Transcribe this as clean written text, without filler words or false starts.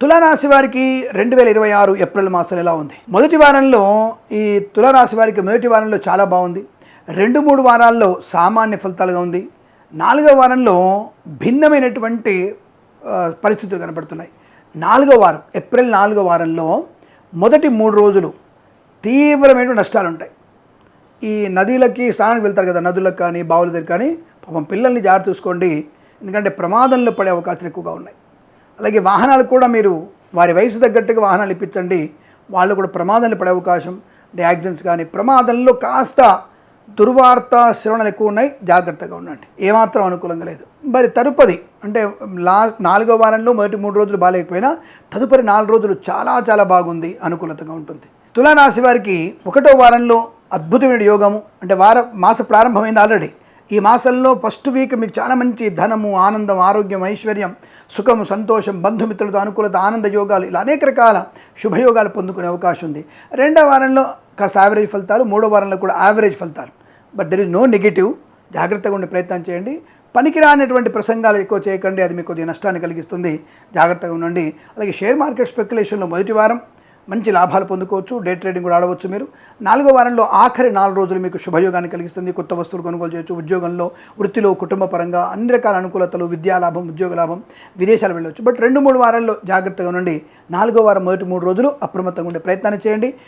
తులారాశి వారికి 2026 ఏప్రిల్ మాసం ఎలా ఉంది? మొదటి వారంలో ఈ తులారాశి వారికి మొదటి వారంలో చాలా బాగుంది. 2-3 వారాల్లో సామాన్య ఫలితాలుగా ఉంది. 4వ వారంలో భిన్నమైనటువంటి పరిస్థితులు కనబడుతున్నాయి. 4వ వారం ఏప్రిల్ 4వ వారంలో మొదటి 3 రోజులు తీవ్రమైన నష్టాలు ఉంటాయి. ఈ నదులకి స్నానానికి వెళ్తారు కదా, నదులకు కానీ బావుల దగ్గర కానీ పాపం పిల్లల్ని జాగ్రత్త చూసుకోండి, ఎందుకంటే ప్రమాదంలో పడే అవకాశాలు ఎక్కువగా ఉన్నాయి. అలాగే వాహనాలు కూడా మీరు వారి వయసు తగ్గట్టుగా వాహనాలు ఇప్పించండి, వాళ్ళు కూడా ప్రమాదంలో పడే అవకాశం, యాక్సిడెంట్స్ కానీ ప్రమాదంలో కాస్త దుర్వార్త శ్రవణలు ఎక్కువ ఉన్నాయి, జాగ్రత్తగా ఉండండి. ఏమాత్రం అనుకూలంగా లేదు. మరి తదుపరి అంటే 4వ వారంలో మొదటి 3 రోజులు బాగాలేకపోయినా తదుపరి 4 రోజులు చాలా చాలా బాగుంది, అనుకూలతగా ఉంటుంది. తులారాశి వారికి 1వ వారంలో అద్భుతమైన యోగము, అంటే మాస ప్రారంభమైంది ఆల్రెడీ. ఈ మాసంలో ఫస్ట్ వీక్ మీకు చాలా మంచి ధనము, ఆనందం, ఆరోగ్యం, ఐశ్వర్యం, సుఖము, సంతోషం, బంధుమిత్రులతో అనుకూలత, ఆనంద యోగాలు, ఇలా అనేక రకాల శుభయోగాలు పొందుకునే అవకాశం ఉంది. 2వ వారంలో కాస్త యావరేజ్ ఫలితాలు, 3వ వారంలో కూడా యావరేజ్ ఫలితాలు. But there is no negative. జాగ్రత్తగా ఉండే ప్రయత్నం చేయండి. పనికిరానటువంటి ప్రసంగాలు ఎక్కువ చేయకండి, అది మీకు కొద్దిగా నష్టాన్ని కలిగిస్తుంది. జాగ్రత్తగా ఉండండి. అలాగే షేర్ మార్కెట్ స్పెక్యులేషన్లో మొదటి వారం మంచి లాభాలు పొందుకోవచ్చు, డే ట్రేడింగ్ కూడా ఆడవచ్చు మీరు. 4వ వారంలో ఆఖరి 4 రోజులు మీకు శుభయోగాన్ని కలిగిస్తుంది. కొత్త వస్తువులు కొనుగోలు చేయొచ్చు. ఉద్యోగంలో, వృత్తిలో, కుటుంబ పరంగా అన్ని రకాల అనుకూలతలు, విద్యా లాభం, ఉద్యోగ లాభం, విదేశాలు వెళ్ళవచ్చు. బట్ 2-3 వారాల్లో జాగ్రత్తగా ఉండండి. 4వ వారం మొదటి 3 రోజులు అప్రమత్తంగా ఉండే ప్రయత్నాన్ని చేయండి.